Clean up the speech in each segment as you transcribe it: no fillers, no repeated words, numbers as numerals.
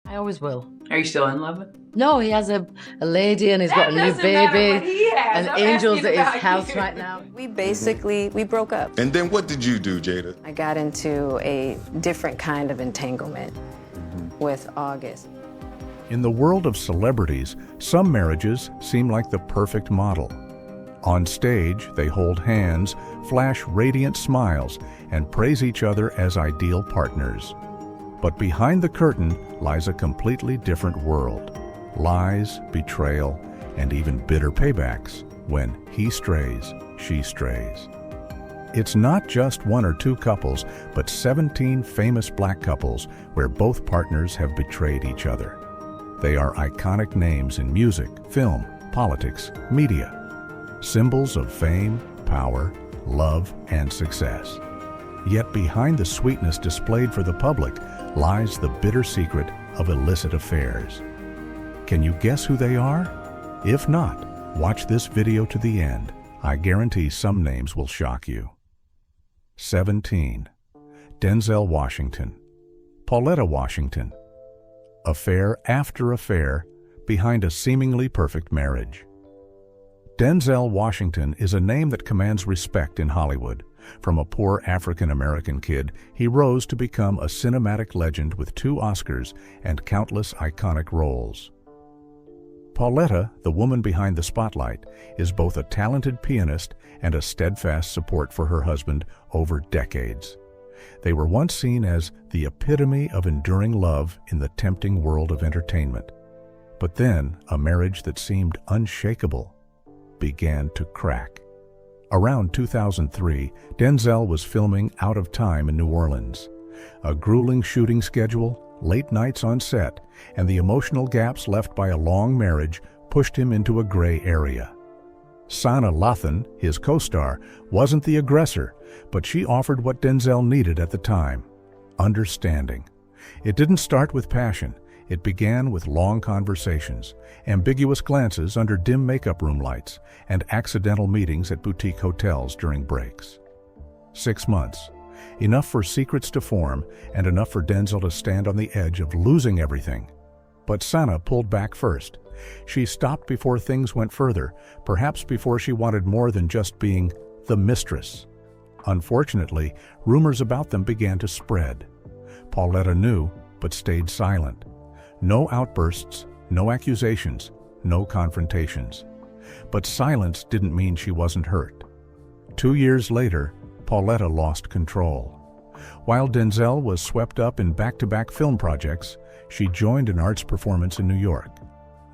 I always will. Are you still in love with? No, he has a lady and he's got a new baby and angels at his house right now. We broke up. And then what did you do, Jada? I got into a different kind of entanglement with August. In the world of celebrities, some marriages seem like the perfect model. On stage, they hold hands, flash radiant smiles, and praise each other as ideal partners. But behind the curtain lies a completely different world. Lies, betrayal, and even bitter paybacks when he strays, she strays. It's not just one or two couples, but 17 famous black couples where both partners have betrayed each other. They are iconic names in music, film, politics, media. Symbols of fame, power, love, and success. Yet behind the sweetness displayed for the public lies the bitter secret of illicit affairs. Can you guess who they are? If not, watch this video to the end. I guarantee some names will shock you. 17. Denzel Washington. Pauletta Washington. Affair after affair behind a seemingly perfect marriage. Denzel Washington is a name that commands respect in Hollywood. From a poor African-American kid, he rose to become a cinematic legend with 2 Oscars and countless iconic roles. Pauletta, the woman behind the spotlight, is both a talented pianist and a steadfast support for her husband over decades. They were once seen as the epitome of enduring love in the tempting world of entertainment. But then, a marriage that seemed unshakable began to crack. Around 2003, Denzel was filming Out of Time in New Orleans. A grueling shooting schedule, late nights on set, and the emotional gaps left by a long marriage pushed him into a gray area. Sana Lathan, his co-star, wasn't the aggressor, but she offered what Denzel needed at the time: understanding. It didn't start with passion. It began with long conversations, ambiguous glances under dim makeup room lights, and accidental meetings at boutique hotels during breaks. 6 months. Enough for secrets to form, and enough for Denzel to stand on the edge of losing everything. But Sana pulled back first. She stopped before things went further, perhaps before she wanted more than just being the mistress. Unfortunately, rumors about them began to spread. Pauletta knew, but stayed silent. No outbursts, no accusations, no confrontations. But silence didn't mean she wasn't hurt. 2 years later, Pauletta lost control. While Denzel was swept up in back-to-back film projects, she joined an arts performance in New York.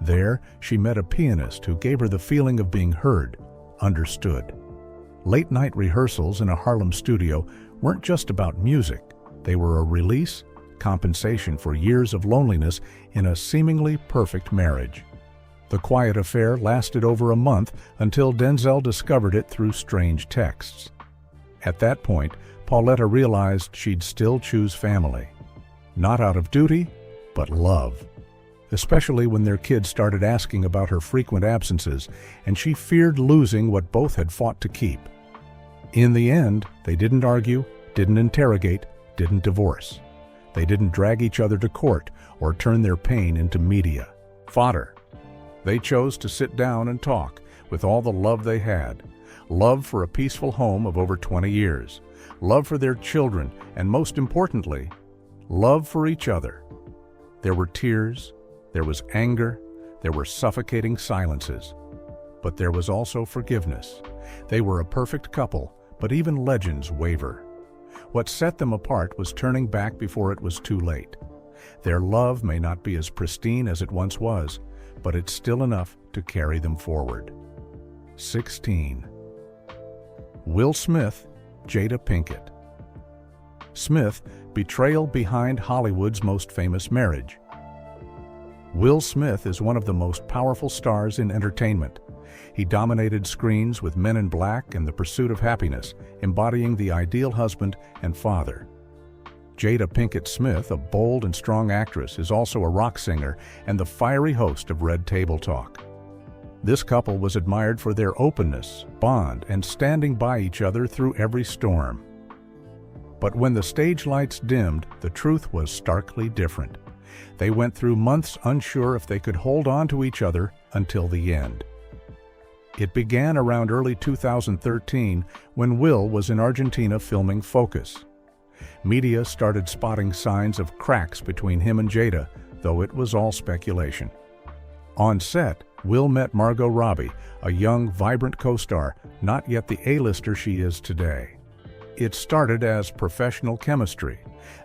There, she met a pianist who gave her the feeling of being heard, understood. Late-night rehearsals in a Harlem studio weren't just about music. They were a release, compensation for years of loneliness in a seemingly perfect marriage. The quiet affair lasted over a month until Denzel discovered it through strange texts. At that point, Pauletta realized she'd still choose family. Not out of duty, but love. Especially when their kids started asking about her frequent absences, and she feared losing what both had fought to keep. In the end, they didn't argue, didn't interrogate, didn't divorce. They didn't drag each other to court or turn their pain into media fodder. They chose to sit down and talk with all the love they had. Love for a peaceful home of over 20 years. Love for their children, and most importantly, love for each other. There were tears, there was anger, there were suffocating silences. But there was also forgiveness. They were a perfect couple, but even legends waver. What set them apart was turning back before it was too late. Their love may not be as pristine as it once was, but it's still enough to carry them forward. 16. Will Smith, Jada Pinkett. Smith, betrayal behind Hollywood's most famous marriage. Will Smith is one of the most powerful stars in entertainment. He dominated screens with Men in Black and The Pursuit of Happiness, embodying the ideal husband and father. Jada Pinkett Smith, a bold and strong actress, is also a rock singer and the fiery host of Red Table Talk. This couple was admired for their openness, bond, and standing by each other through every storm. But when the stage lights dimmed, the truth was starkly different. They went through months unsure if they could hold on to each other until the end. It began around early 2013 when Will was in Argentina filming Focus. Media started spotting signs of cracks between him and Jada, though it was all speculation. On set, Will met Margot Robbie, a young, vibrant co-star, not yet the A-lister she is today. It started as professional chemistry,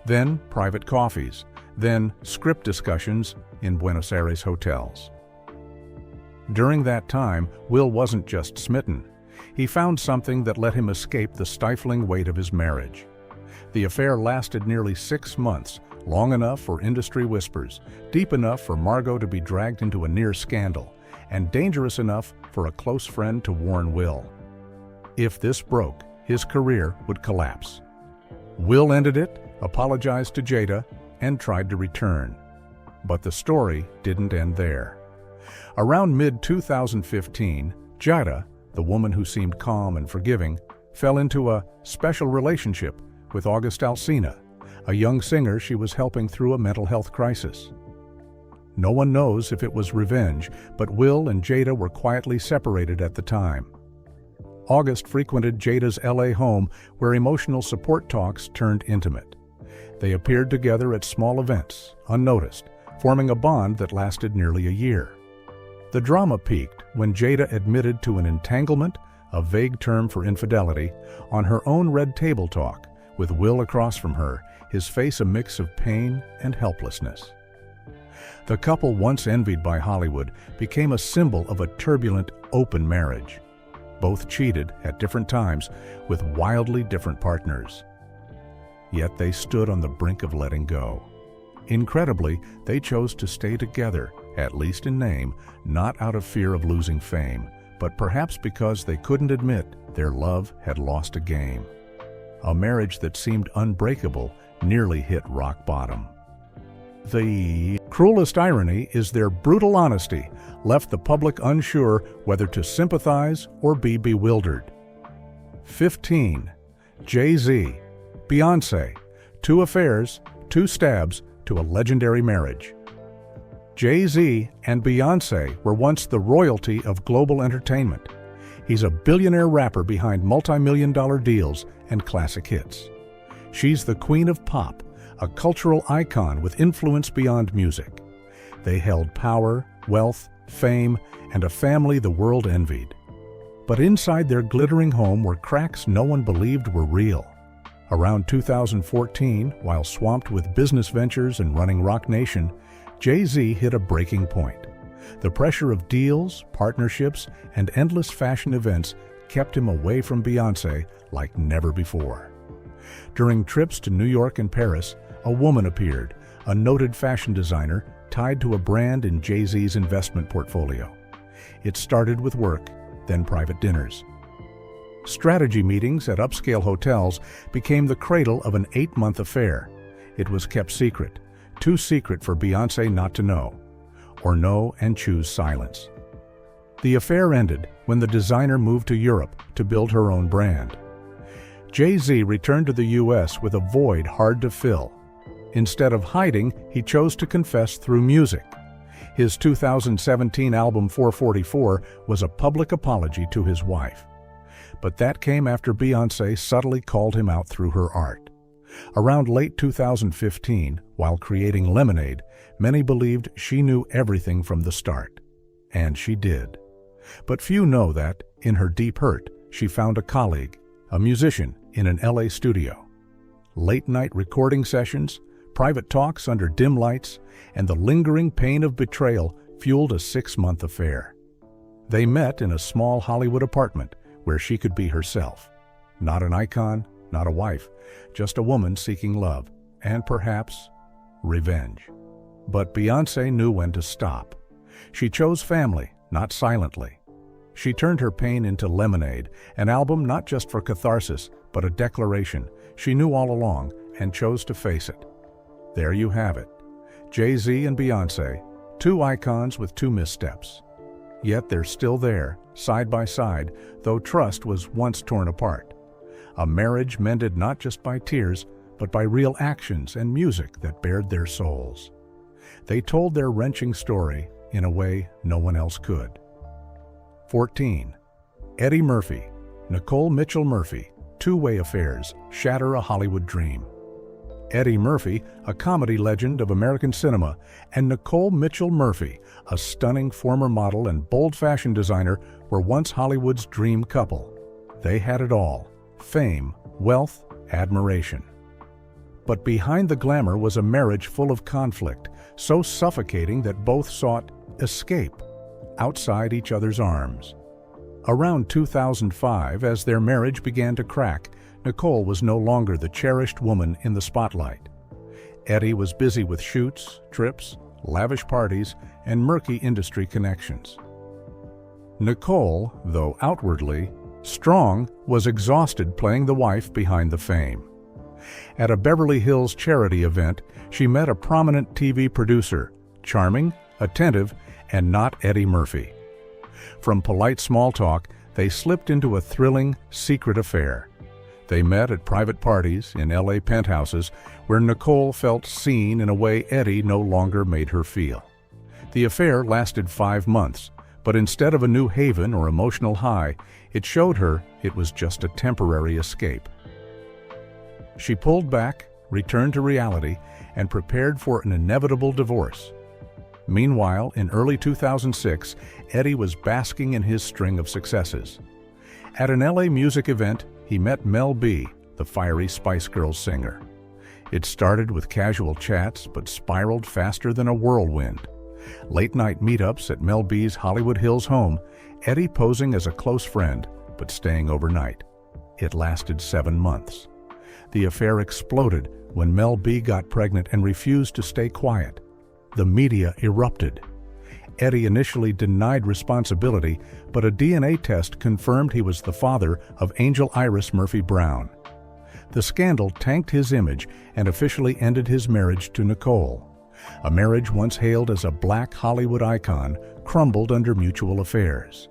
then private coffees, then script discussions in Buenos Aires hotels. During that time, Will wasn't just smitten. He found something that let him escape the stifling weight of his marriage. The affair lasted nearly 6 months, long enough for industry whispers, deep enough for Margot to be dragged into a near scandal, and dangerous enough for a close friend to warn Will. If this broke, his career would collapse. Will ended it, apologized to Jada, and tried to return. But the story didn't end there. Around mid-2015, Jada, the woman who seemed calm and forgiving, fell into a special relationship with August Alsina, a young singer she was helping through a mental health crisis. No one knows if it was revenge, but Will and Jada were quietly separated at the time. August frequented Jada's LA home where emotional support talks turned intimate. They appeared together at small events, unnoticed, forming a bond that lasted nearly a year. The drama peaked when Jada admitted to an entanglement, a vague term for infidelity, on her own Red Table Talk, with Will across from her, his face a mix of pain and helplessness. The couple, once envied by Hollywood, became a symbol of a turbulent, open marriage. Both cheated at different times with wildly different partners. Yet they stood on the brink of letting go. Incredibly, they chose to stay together, at least in name, not out of fear of losing fame, but perhaps because they couldn't admit their love had lost a game. A marriage that seemed unbreakable nearly hit rock bottom. The cruelest irony is their brutal honesty left the public unsure whether to sympathize or be bewildered. 15. Jay-Z, Beyonce, 2 affairs, 2 stabs to a legendary marriage. Jay-Z and Beyonce were once the royalty of global entertainment. He's a billionaire rapper behind multi-million-dollar deals and classic hits. She's the queen of pop, a cultural icon with influence beyond music. They held power, wealth, fame, and a family the world envied. But inside their glittering home were cracks no one believed were real. Around 2014, while swamped with business ventures and running Roc Nation, Jay-Z hit a breaking point. The pressure of deals, partnerships, and endless fashion events kept him away from Beyonce like never before. During trips to New York and Paris, a woman appeared, a noted fashion designer tied to a brand in Jay-Z's investment portfolio. It started with work, then private dinners. Strategy meetings at upscale hotels became the cradle of an 8-month affair. It was kept secret, too secret for Beyonce not to know, or know and choose silence. The affair ended when the designer moved to Europe to build her own brand. Jay-Z returned to the U.S. with a void hard to fill. Instead of hiding, he chose to confess through music. His 2017 album 444 was a public apology to his wife. But that came after Beyonce subtly called him out through her art. Around late 2015, while creating Lemonade, many believed she knew everything from the start. And she did. But few know that, in her deep hurt, she found a colleague, a musician, in an LA studio. Late-night recording sessions, private talks under dim lights, and the lingering pain of betrayal fueled a 6-month affair. They met in a small Hollywood apartment where she could be herself. Not an icon, not a wife, just a woman seeking love, and perhaps revenge. But Beyonce knew when to stop. She chose family, not silently. She turned her pain into Lemonade, an album not just for catharsis, but a declaration she knew all along and chose to face it. There you have it. Jay-Z and Beyonce, 2 icons with 2 missteps. Yet they're still there, side by side, though trust was once torn apart. A marriage mended not just by tears, but by real actions and music that bared their souls. They told their wrenching story in a way no one else could. 14. Eddie Murphy, Nicole Mitchell Murphy, two-way affairs shatter a Hollywood dream. Eddie Murphy, a comedy legend of American cinema, and Nicole Mitchell Murphy, a stunning former model and bold fashion designer, were once Hollywood's dream couple. They had it all: fame, wealth, admiration. But behind the glamour was a marriage full of conflict, so suffocating that both sought escape outside each other's arms. Around 2005, as their marriage began to crack, Nicole was no longer the cherished woman in the spotlight. Eddie was busy with shoots, trips, lavish parties, and murky industry connections. Nicole, though outwardly strong, was exhausted playing the wife behind the fame. At a Beverly Hills charity event, she met a prominent TV producer, charming, attentive, and not Eddie Murphy. From polite small talk, they slipped into a thrilling, secret affair. They met at private parties in LA penthouses where Nicole felt seen in a way Eddie no longer made her feel. The affair lasted 5 months, but instead of a new haven or emotional high, it showed her it was just a temporary escape. She pulled back, returned to reality, and prepared for an inevitable divorce. Meanwhile, in early 2006, Eddie was basking in his string of successes. At an LA music event, he met Mel B, the fiery Spice Girls singer. It started with casual chats, but spiraled faster than a whirlwind. Late-night meetups at Mel B's Hollywood Hills home, Eddie posing as a close friend, but staying overnight. It lasted 7 months. The affair exploded when Mel B got pregnant and refused to stay quiet. The media erupted. Eddie initially denied responsibility, but a DNA test confirmed he was the father of Angel Iris Murphy Brown. The scandal tanked his image and officially ended his marriage to Nicole. A marriage once hailed as a black Hollywood icon crumbled under mutual affairs.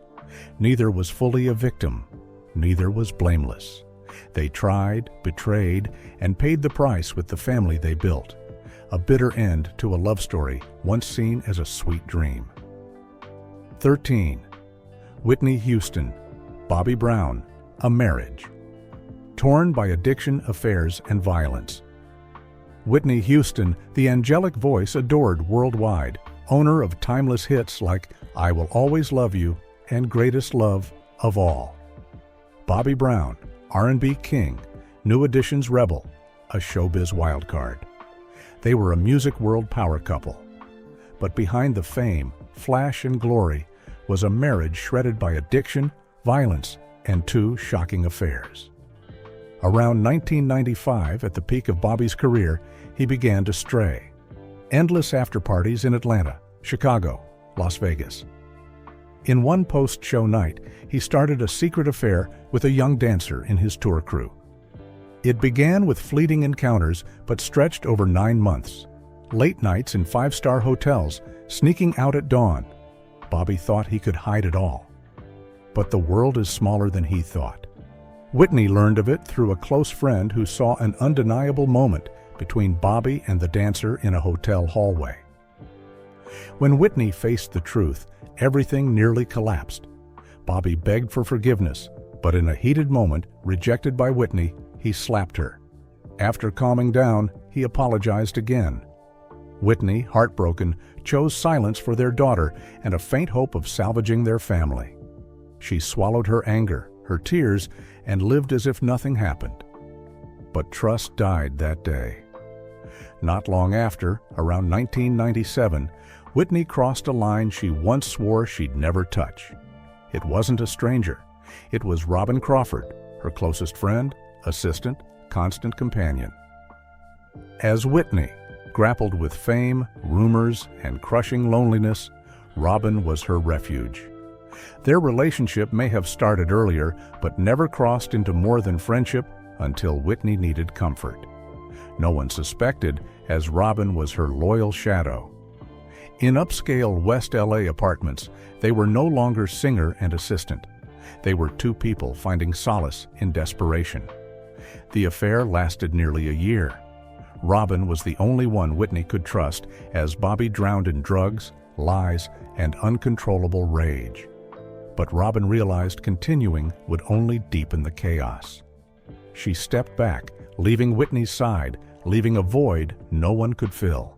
Neither was fully a victim. Neither was blameless. They tried, betrayed, and paid the price with the family they built. A bitter end to a love story once seen as a sweet dream. 13. Whitney Houston, Bobby Brown, a marriage. Torn by addiction, affairs, and violence. Whitney Houston, the angelic voice adored worldwide, owner of timeless hits like I Will Always Love You and Greatest Love of All. Bobby Brown, R&B king, New Edition's rebel, a showbiz wildcard. They were a music world power couple. But behind the fame, flash, and glory was a marriage shredded by addiction, violence, and 2 shocking affairs. Around 1995, at the peak of Bobby's career, he began to stray. Endless after-parties in Atlanta, Chicago, Las Vegas. In one post-show night, he started a secret affair with a young dancer in his tour crew. It began with fleeting encounters, but stretched over 9 months. Late nights in 5-star hotels, sneaking out at dawn. Bobby thought he could hide it all. But the world is smaller than he thought. Whitney learned of it through a close friend who saw an undeniable moment between Bobby and the dancer in a hotel hallway. When Whitney faced the truth, everything nearly collapsed. Bobby begged for forgiveness, but in a heated moment, rejected by Whitney, he slapped her. After calming down, he apologized again. Whitney, heartbroken, chose silence for their daughter and a faint hope of salvaging their family. She swallowed her anger, her tears, and lived as if nothing happened. But trust died that day. Not long after, around 1997, Whitney crossed a line she once swore she'd never touch. It wasn't a stranger. It was Robin Crawford, her closest friend, assistant, constant companion. As Whitney grappled with fame, rumors, and crushing loneliness, Robin was her refuge. Their relationship may have started earlier, but never crossed into more than friendship until Whitney needed comfort. No one suspected, as Robin was her loyal shadow. In upscale West LA apartments, they were no longer singer and assistant. They were 2 people finding solace in desperation. The affair lasted nearly a year. Robin was the only one Whitney could trust as Bobby drowned in drugs, lies, and uncontrollable rage. But Robin realized continuing would only deepen the chaos. She stepped back, leaving Whitney's side, leaving a void no one could fill.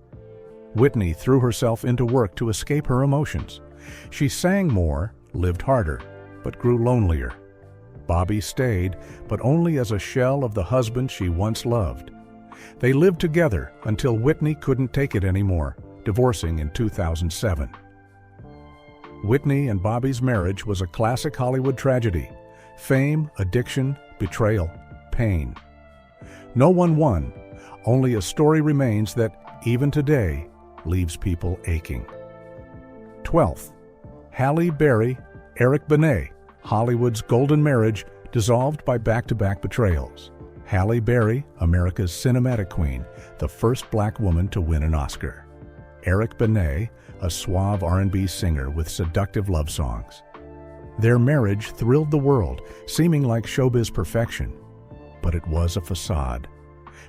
Whitney threw herself into work to escape her emotions. She sang more, lived harder, but grew lonelier. Bobby stayed, but only as a shell of the husband she once loved. They lived together until Whitney couldn't take it anymore, divorcing in 2007. Whitney and Bobby's marriage was a classic Hollywood tragedy. Fame, addiction, betrayal, pain. No one won. Only a story remains that, even today, leaves people aching. 12th, Halle Berry, Eric Benet, Hollywood's golden marriage dissolved by back-to-back betrayals. Halle Berry, America's cinematic queen, the first black woman to win an Oscar. Eric Benet, a suave R&B singer with seductive love songs. Their marriage thrilled the world, seeming like showbiz perfection. But it was a facade.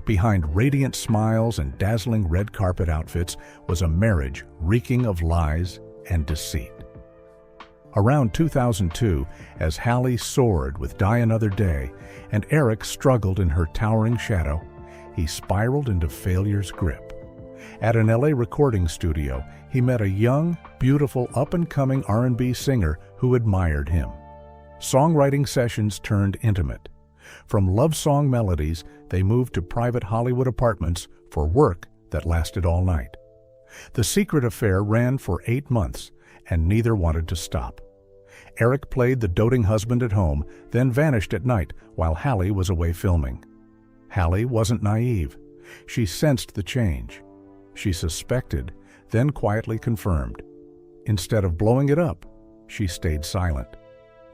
Behind radiant smiles and dazzling red carpet outfits was a marriage reeking of lies and deceit. Around 2002, as Halle soared with Die Another Day and Eric struggled in her towering shadow, he spiraled into failure's grip. At an LA recording studio, he met a young, beautiful, up-and-coming R&B singer who admired him. Songwriting sessions turned intimate. From love song melodies, they moved to private Hollywood apartments for work that lasted all night. The secret affair ran for 8 months, and neither wanted to stop. Eric played the doting husband at home, then vanished at night while Halle was away filming. Halle wasn't naive. She sensed the change. She suspected, then quietly confirmed. Instead of blowing it up, she stayed silent.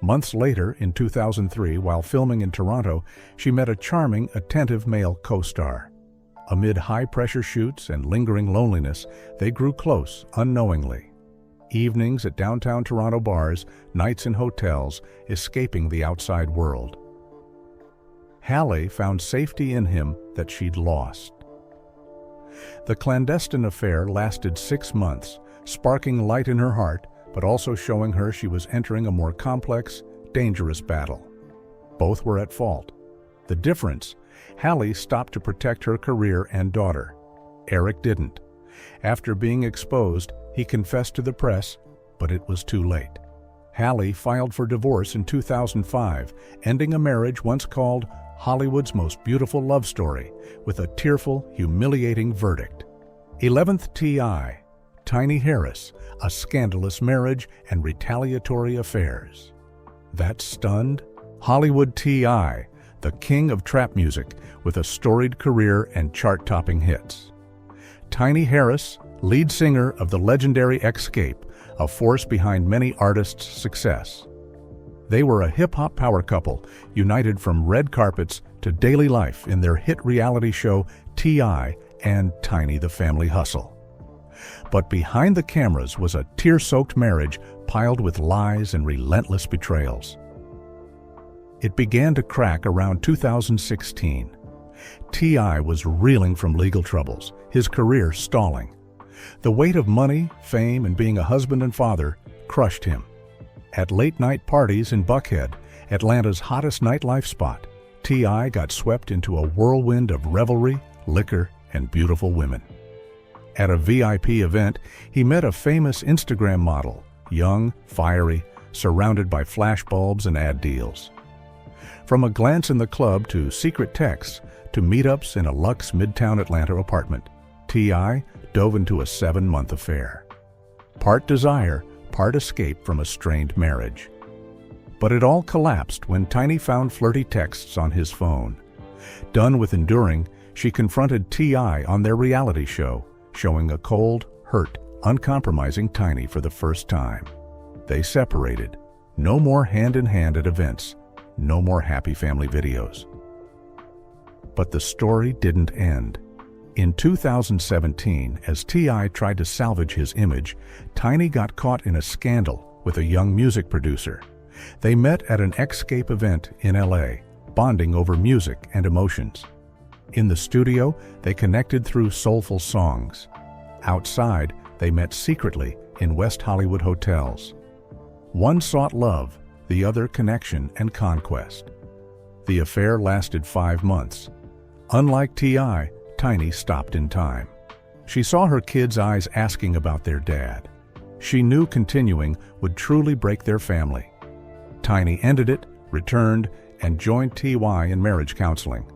Months later, in 2003, while filming in Toronto, she met a charming, attentive male co-star. Amid high-pressure shoots and lingering loneliness, they grew close unknowingly. Evenings at downtown Toronto bars, nights in hotels, escaping the outside world. Halle found safety in him that she'd lost. The clandestine affair lasted 6 months, sparking light in her heart, but also showing her she was entering a more complex, dangerous battle. Both were at fault. The difference, Halle stopped to protect her career and daughter. Eric didn't. After being exposed, he confessed to the press, but it was too late. Halle filed for divorce in 2005, ending a marriage once called Hollywood's most beautiful love story, with a tearful, humiliating verdict. 11th T.I., Tiny Harris, a scandalous marriage and retaliatory affairs. That stunned Hollywood T.I., the king of trap music with a storied career and chart-topping hits. Tiny Harris, lead singer of the legendary Xscape, a force behind many artists' success. They were a hip-hop power couple, united from red carpets to daily life in their hit reality show T.I. and Tiny the Family Hustle. But behind the cameras was a tear-soaked marriage piled with lies and relentless betrayals. It began to crack around 2016. T.I. was reeling from legal troubles, his career stalling. The weight of money, fame, and being a husband and father crushed him. At late-night parties in Buckhead, Atlanta's hottest nightlife spot, T.I. got swept into a whirlwind of revelry, liquor, and beautiful women. At a VIP event, he met a famous Instagram model, young, fiery, surrounded by flashbulbs and ad deals. From a glance in the club to secret texts to meetups in a luxe Midtown Atlanta apartment, T.I. dove into a 7-month affair. Part desire, part escape from a strained marriage. But it all collapsed when Tiny found flirty texts on his phone. Done with enduring, she confronted T.I. on their reality show, showing a cold, hurt, uncompromising Tiny for the first time. They separated. No more hand-in-hand at events. No more happy family videos. But the story didn't end. In 2017, as T.I. tried to salvage his image, Tiny got caught in a scandal with a young music producer. They met at an Xscape event in LA, bonding over music and emotions. In the studio, they connected through soulful songs. Outside, they met secretly in West Hollywood hotels. One sought love, the other connection and conquest. The affair lasted 5 months. Unlike T.I., Tiny stopped in time. She saw her kids' eyes asking about their dad. She knew continuing would truly break their family. Tiny ended it, returned, and joined T.Y. in marriage counseling.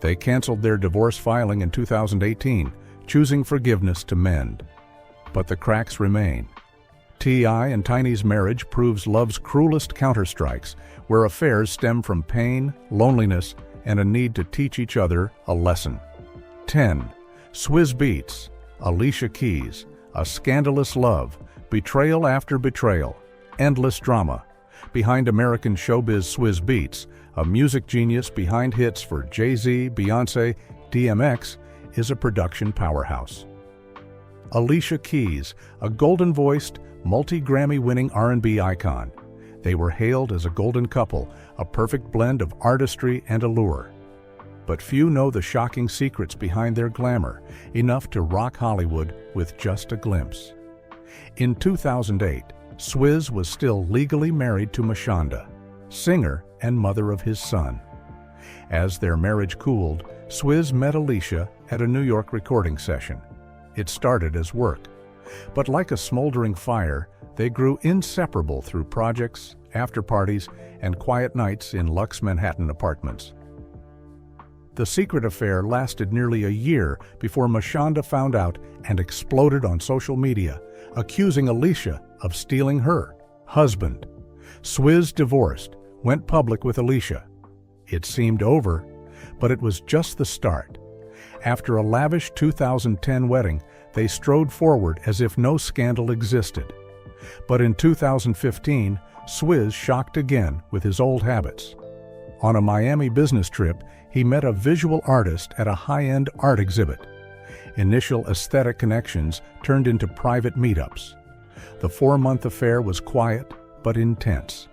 They canceled their divorce filing in 2018, choosing forgiveness to mend. But the cracks remain. T.I. and Tiny's marriage proves love's cruelest counterstrikes, where affairs stem from pain, loneliness, and a need to teach each other a lesson. 10. Swizz Beatz, Alicia Keys, A Scandalous Love, Betrayal After Betrayal, Endless Drama. Behind American showbiz Swizz Beatz, a music genius behind hits for Jay-Z, Beyonce, DMX, is a production powerhouse. Alicia Keys, a golden-voiced, multi-Grammy-winning R&B icon. They were hailed as a golden couple, a perfect blend of artistry and allure. But few know the shocking secrets behind their glamour, enough to rock Hollywood with just a glimpse. In 2008, Swizz was still legally married to Mashonda, singer and mother of his son. As their marriage cooled, Swizz met Alicia at a New York recording session. It started as work, but like a smoldering fire, they grew inseparable through projects, after-parties, and quiet nights in luxe Manhattan apartments. The secret affair lasted nearly a year before Mashonda found out and exploded on social media, accusing Alicia of stealing her husband. Swizz divorced, went public with Alicia. It seemed over, but it was just the start. After a lavish 2010 wedding, they strode forward as if no scandal existed. But in 2015, Swizz shocked again with his old habits. On a Miami business trip, he met a visual artist at a high-end art exhibit. Initial aesthetic connections turned into private meetups. The 4-month affair was quiet but intense.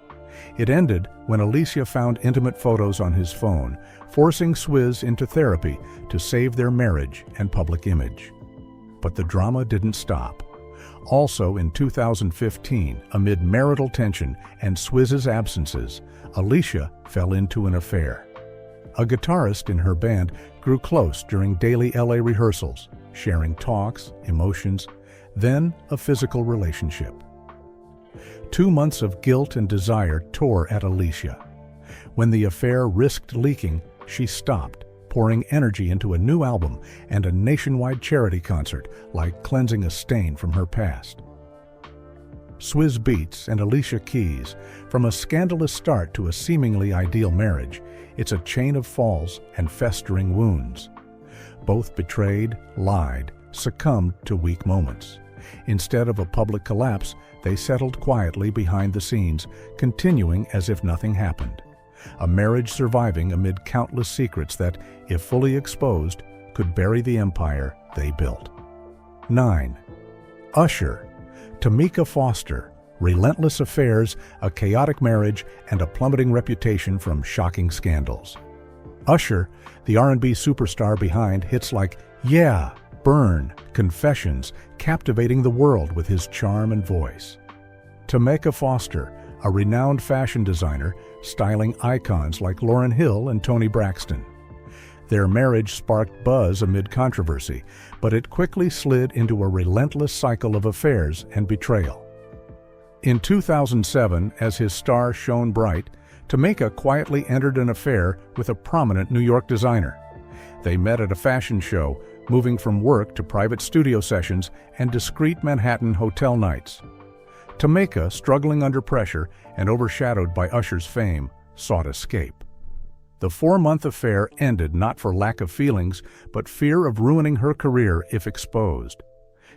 It ended when Alicia found intimate photos on his phone, forcing Swizz into therapy to save their marriage and public image. But the drama didn't stop. Also in 2015, amid marital tension and Swizz's absences, Alicia fell into an affair. A guitarist in her band grew close during daily LA rehearsals, sharing talks, emotions, then a physical relationship. 2 months of guilt and desire tore at Alicia. When the affair risked leaking, she stopped, pouring energy into a new album and a nationwide charity concert, like cleansing a stain from her past. Swizz Beatz and Alicia Keys, from a scandalous start to a seemingly ideal marriage, it's a chain of falls and festering wounds. Both betrayed, lied, succumbed to weak moments. Instead of a public collapse, they settled quietly behind the scenes, continuing as if nothing happened. A marriage surviving amid countless secrets that, if fully exposed, could bury the empire they built. 9. Usher, Tameka Foster, relentless affairs, a chaotic marriage, and a plummeting reputation from shocking scandals. Usher, the R&B superstar behind hits like Yeah, Burn, Confessions, captivating the world with his charm and voice. Tameka Foster, a renowned fashion designer, styling icons like Lauryn Hill and Toni Braxton. Their marriage sparked buzz amid controversy, but it quickly slid into a relentless cycle of affairs and betrayal. In 2007, as his star shone bright, Tameka quietly entered an affair with a prominent New York designer. They met at a fashion show, moving from work to private studio sessions and discreet Manhattan hotel nights. Tameka, struggling under pressure and overshadowed by Usher's fame, sought escape. The 4-month affair ended not for lack of feelings, but fear of ruining her career if exposed.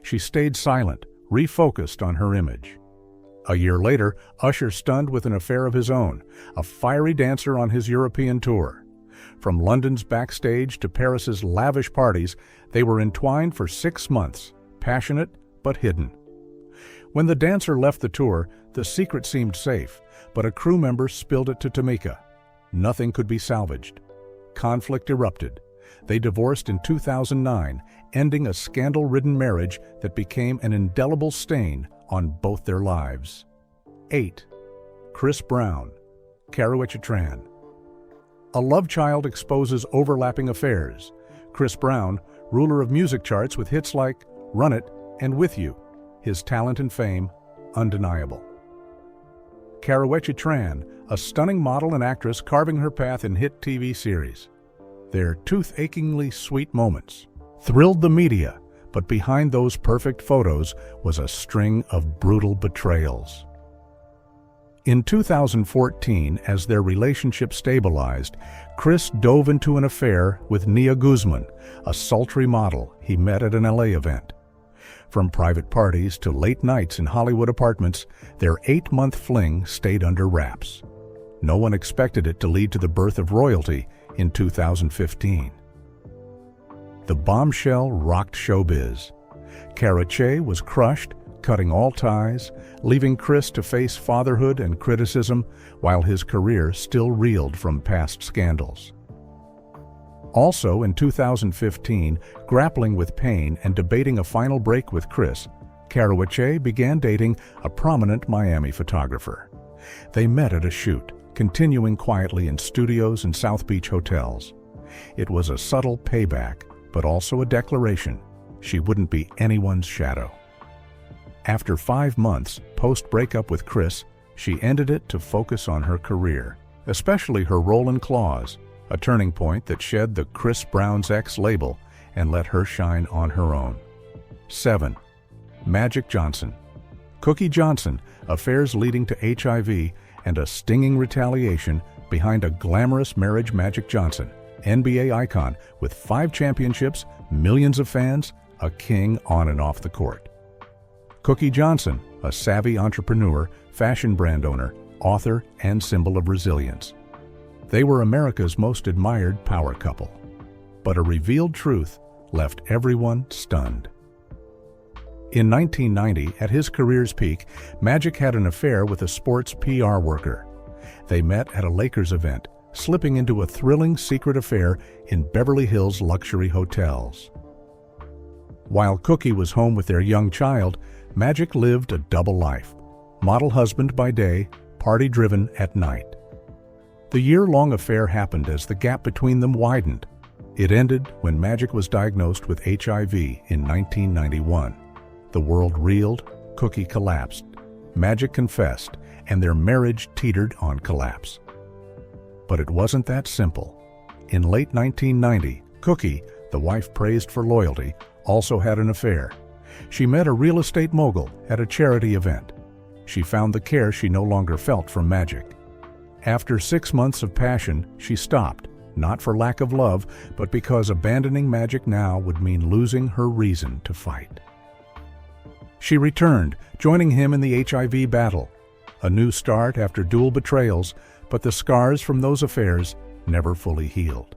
She stayed silent, refocused on her image. A year later, Usher stunned with an affair of his own, a fiery dancer on his European tour. From London's backstage to Paris's lavish parties, they were entwined for 6 months, passionate but hidden. When the dancer left the tour, the secret seemed safe, but a crew member spilled it to Tameka. Nothing could be salvaged. Conflict erupted. They divorced in 2009, ending a scandal-ridden marriage that became an indelible stain on both their lives. 8. Chris Brown, Karrueche. A love child exposes overlapping affairs. Chris Brown, ruler of music charts with hits like Run It and With You, his talent and fame undeniable. Karrueche, a stunning model and actress carving her path in hit TV series. Their tooth-achingly sweet moments thrilled the media, but behind those perfect photos was a string of brutal betrayals. In 2014, as their relationship stabilized, Chris dove into an affair with Nia Guzman, a sultry model he met at an LA event. From private parties to late nights in Hollywood apartments, their 8-month fling stayed under wraps. No one expected it to lead to the birth of royalty in 2015. The bombshell rocked showbiz. Karrueche was crushed, cutting all ties, leaving Chris to face fatherhood and criticism while his career still reeled from past scandals. Also in 2015, grappling with pain and debating a final break with Chris, Karrueche began dating a prominent Miami photographer. They met at a shoot, continuing quietly in studios and South Beach hotels. It was a subtle payback, but also a declaration she wouldn't be anyone's shadow. After 5 months post-breakup with Chris, she ended it to focus on her career, especially her role in Claws, a turning point that shed the Chris Brown's X label and let her shine on her own. 7. Magic Johnson. Cookie Johnson, affairs leading to HIV and a stinging retaliation behind a glamorous marriage. Magic Johnson, NBA icon with 5 championships, millions of fans, a king on and off the court. Cookie Johnson, a savvy entrepreneur, fashion brand owner, author, and symbol of resilience. They were America's most admired power couple. But a revealed truth left everyone stunned. In 1990, at his career's peak, Magic had an affair with a sports PR worker. They met at a Lakers event, slipping into a thrilling secret affair in Beverly Hills luxury hotels. While Cookie was home with their young child, Magic lived a double life, model husband by day, party-driven at night. The year-long affair happened as the gap between them widened. It ended when Magic was diagnosed with HIV in 1991. The world reeled, Cookie collapsed. Magic confessed, and their marriage teetered on collapse. But it wasn't that simple. In late 1990, Cookie, the wife praised for loyalty, also had an affair. She met a real estate mogul at a charity event. She found the care she no longer felt from Magic. After 6 months of passion, she stopped, not for lack of love, but because abandoning Magic now would mean losing her reason to fight. She returned, joining him in the HIV battle. A new start after dual betrayals, but the scars from those affairs never fully healed.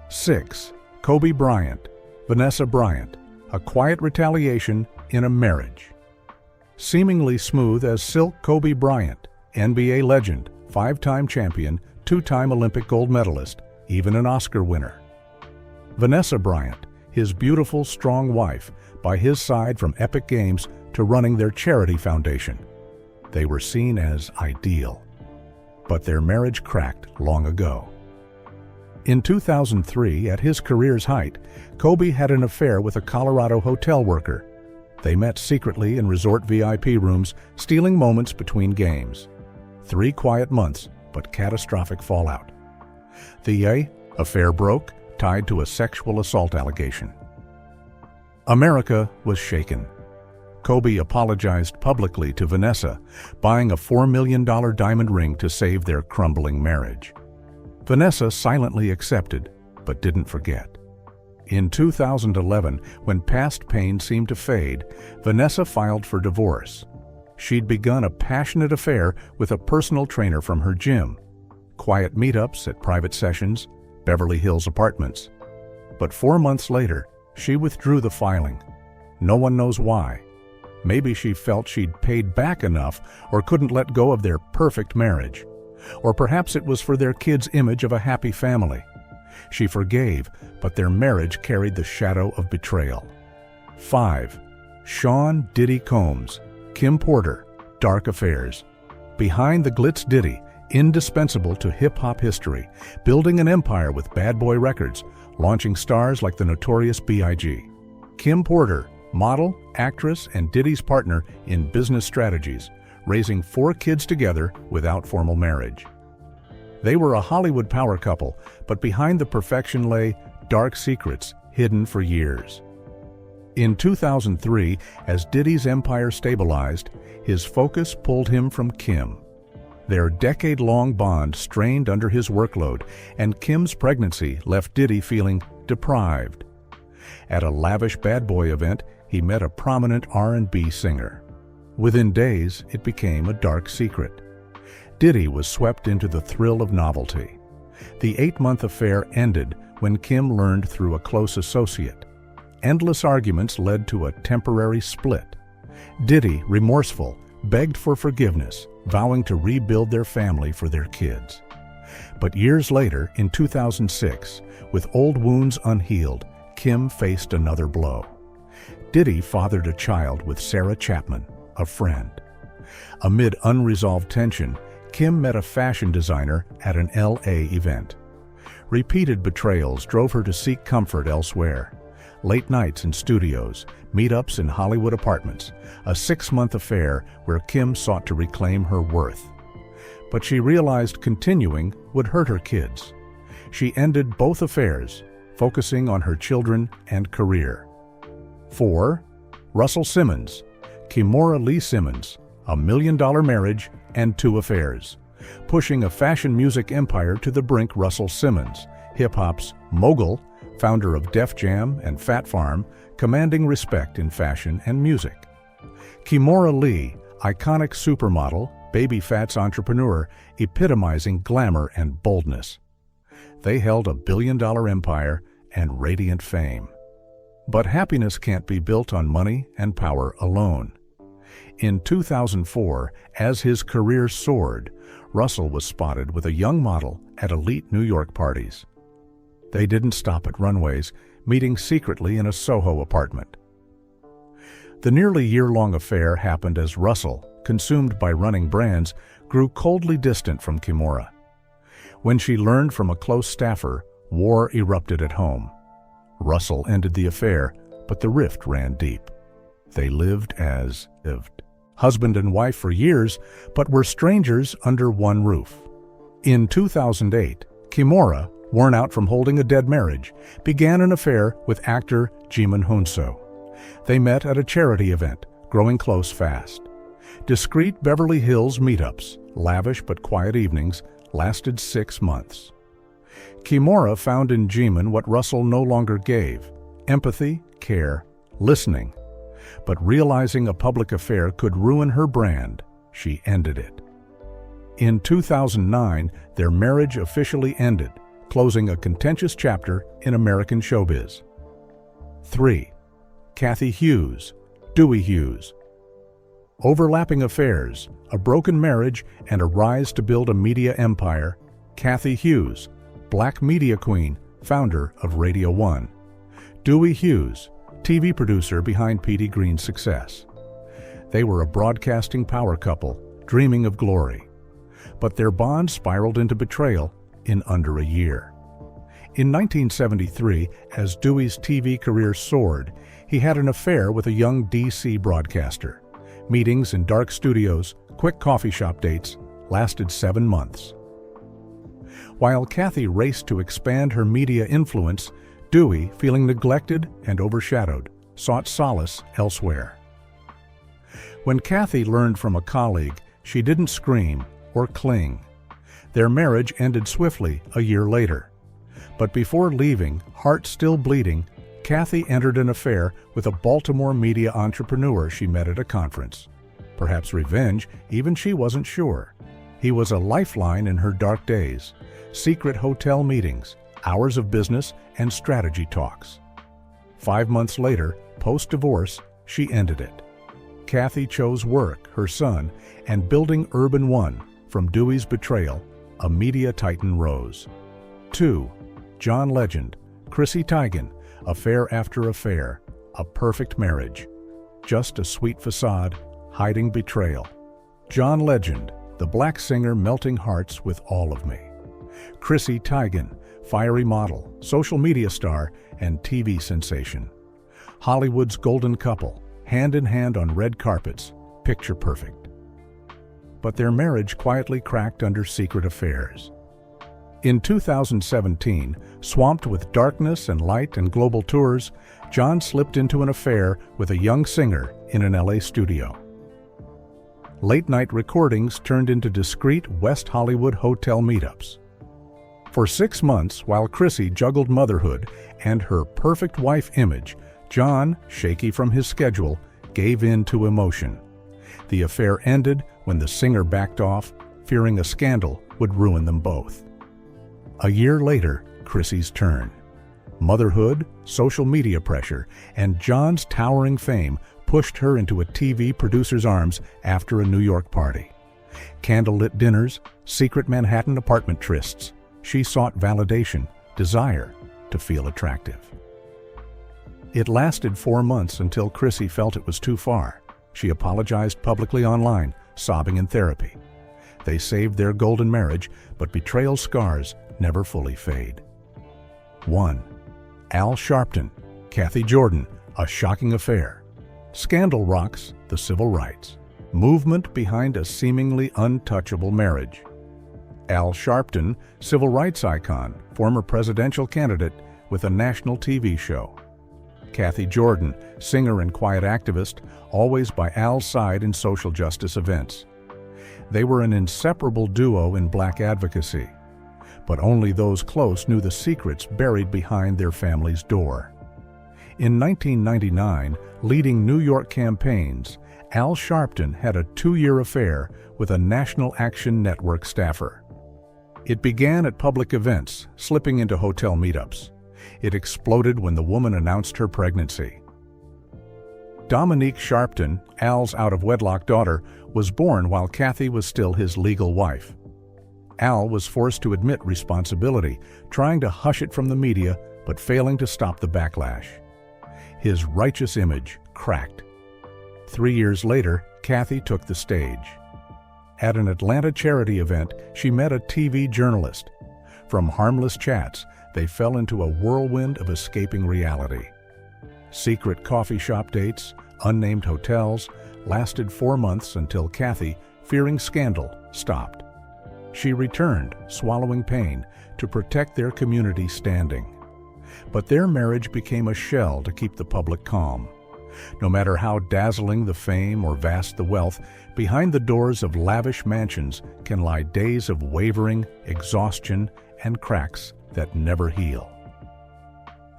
6. Kobe Bryant, Vanessa Bryant, a quiet retaliation in a marriage. Seemingly smooth as silk, Kobe Bryant, NBA legend, 5-time champion, 2-time Olympic gold medalist, even an Oscar winner. Vanessa Bryant, his beautiful, strong wife, by his side from epic games to running their charity foundation. They were seen as ideal. But their marriage cracked long ago. In 2003, at his career's height, Kobe had an affair with a Colorado hotel worker. They met secretly in resort VIP rooms, stealing moments between games. 3 quiet months, but catastrophic fallout. The affair broke, tied to a sexual assault allegation. America was shaken. Kobe apologized publicly to Vanessa, buying a $4 million diamond ring to save their crumbling marriage. Vanessa silently accepted, but didn't forget. In 2011, when past pain seemed to fade, Vanessa filed for divorce. She'd begun a passionate affair with a personal trainer from her gym. Quiet meetups at private sessions, Beverly Hills apartments. But 4 months later, she withdrew the filing. No one knows why. Maybe she felt she'd paid back enough or couldn't let go of their perfect marriage. Or perhaps it was for their kids' image of a happy family. She forgave, but their marriage carried the shadow of betrayal. 5. Sean Diddy Combs, Kim Porter, Dark Affairs. Behind the glitz Diddy, indispensable to hip-hop history, building an empire with Bad Boy Records, launching stars like the notorious B.I.G. Kim Porter, model, actress, and Diddy's partner in business strategies, raising 4 kids together without formal marriage. They were a Hollywood power couple, but behind the perfection lay dark secrets hidden for years. In 2003, as Diddy's empire stabilized, his focus pulled him from Kim. Their decade-long bond strained under his workload, and Kim's pregnancy left Diddy feeling deprived. At a lavish Bad Boy event, he met a prominent R&B singer. Within days, it became a dark secret. Diddy was swept into the thrill of novelty. The 8-month affair ended when Kim learned through a close associate. Endless arguments led to a temporary split. Diddy, remorseful, begged for forgiveness, vowing to rebuild their family for their kids. But years later, in 2006, with old wounds unhealed, Kim faced another blow. Diddy fathered a child with Sarah Chapman, a friend. Amid unresolved tension, Kim met a fashion designer at an L.A. event. Repeated betrayals drove her to seek comfort elsewhere. Late nights in studios, meetups in Hollywood apartments, a 6-month affair where Kim sought to reclaim her worth. But she realized continuing would hurt her kids. She ended both affairs, focusing on her children and career. 4. Russell Simmons, Kimora Lee Simmons, a $1 million marriage and 2 affairs. Pushing a fashion music empire to the brink, Russell Simmons, hip-hop's mogul, founder of Def Jam and Fat Farm, commanding respect in fashion and music. Kimora Lee, iconic supermodel, baby fats entrepreneur, epitomizing glamour and boldness. They held a $1 billion empire and radiant fame. But happiness can't be built on money and power alone. In 2004, as his career soared, Russell was spotted with a young model at elite New York parties. They didn't stop at runways, meeting secretly in a Soho apartment. The nearly year-long affair happened as Russell, consumed by running brands, grew coldly distant from Kimora. When she learned from a close staffer, war erupted at home. Russell ended the affair, but the rift ran deep. They lived as lived. Husband and wife for years, but were strangers under one roof. In 2008, Kimora, worn out from holding a dead marriage, began an affair with actor Jimin Hunso. They met at a charity event, growing close fast. Discreet Beverly Hills meetups, lavish but quiet evenings, lasted 6 months. Kimora found in Jimin what Russell no longer gave: empathy, care, listening. But realizing a public affair could ruin her brand, she ended it. In 2009, their marriage officially ended, closing a contentious chapter in American showbiz. 3. Kathy Hughes, Dewey Hughes. Overlapping affairs, a broken marriage, and a rise to build a media empire, Kathy Hughes, Black media queen, founder of Radio 1. Dewey Hughes, TV producer behind Petey Green's success. They were a broadcasting power couple, dreaming of glory. But their bond spiraled into betrayal in under a year. In 1973, as Dewey's TV career soared, he had an affair with a young D.C. broadcaster. Meetings in dark studios, quick coffee shop dates, lasted 7 months. While Kathy raced to expand her media influence, Dewey, feeling neglected and overshadowed, sought solace elsewhere. When Kathy learned from a colleague, she didn't scream or cling. Their marriage ended swiftly a year later. But before leaving, heart still bleeding, Kathy entered an affair with a Baltimore media entrepreneur she met at a conference. Perhaps revenge, even she wasn't sure. He was a lifeline in her dark days. Secret hotel meetings, hours of business, and strategy talks. 5 months later, post-divorce, she ended it. Kathy chose work, her son, and building Urban One. From Dewey's betrayal, a media titan rose. 2. John Legend, Chrissy Teigen, affair after affair, a perfect marriage. Just a sweet facade, hiding betrayal. John Legend, the black singer melting hearts with all of me. Chrissy Teigen, fiery model, social media star, and TV sensation. Hollywood's golden couple, hand in hand on red carpets, picture perfect. But their marriage quietly cracked under secret affairs. In 2017, swamped with darkness and light and global tours, John slipped into an affair with a young singer in an LA studio. Late-night recordings turned into discreet West Hollywood hotel meetups. For 6 months, while Chrissy juggled motherhood and her perfect wife image, John, shaky from his schedule, gave in to emotion. The affair ended when the singer backed off, fearing a scandal would ruin them both. A year later, Chrissy's turn. Motherhood, social media pressure, and John's towering fame pushed her into a TV producer's arms after a New York party. Candlelit dinners, secret Manhattan apartment trysts. She sought validation, desire to feel attractive. It lasted 4 months until Chrissy felt it was too far. She apologized publicly online, sobbing in therapy. They saved their golden marriage, but betrayal scars never fully fade. 1. Al Sharpton, Kathy Jordan, a shocking affair. Scandal rocks the civil rights. Movement behind a seemingly untouchable marriage. Al Sharpton, civil rights icon, former presidential candidate with a national TV show. Kathy Jordan, singer and quiet activist, always by Al's side in social justice events. They were an inseparable duo in black advocacy, but only those close knew the secrets buried behind their family's door. In 1999, leading New York campaigns, Al Sharpton had a 2-year affair with a National Action Network staffer. It began at public events, slipping into hotel meetups. It exploded when the woman announced her pregnancy. Dominique Sharpton, Al's out-of-wedlock daughter, was born while Kathy was still his legal wife. Al was forced to admit responsibility, trying to hush it from the media, but failing to stop the backlash. His righteous image cracked. 3 years later, Kathy took the stage. At an Atlanta charity event, she met a TV journalist. From harmless chats, they fell into a whirlwind of escaping reality. Secret coffee shop dates, unnamed hotels, lasted 4 months until Kathy, fearing scandal, stopped. She returned, swallowing pain, to protect their community standing. But their marriage became a shell to keep the public calm. No matter how dazzling the fame or vast the wealth, behind the doors of lavish mansions can lie days of wavering, exhaustion, and cracks that never heal.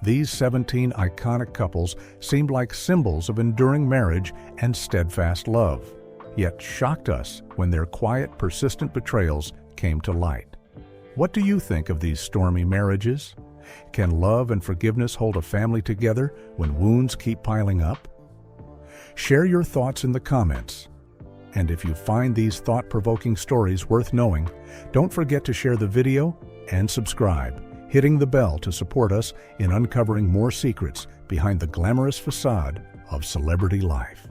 These 17 iconic couples seemed like symbols of enduring marriage and steadfast love, yet shocked us when their quiet, persistent betrayals came to light. What do you think of these stormy marriages? Can love and forgiveness hold a family together when wounds keep piling up? Share your thoughts in the comments. And if you find these thought-provoking stories worth knowing, don't forget to share the video and subscribe, hitting the bell to support us in uncovering more secrets behind the glamorous facade of celebrity life.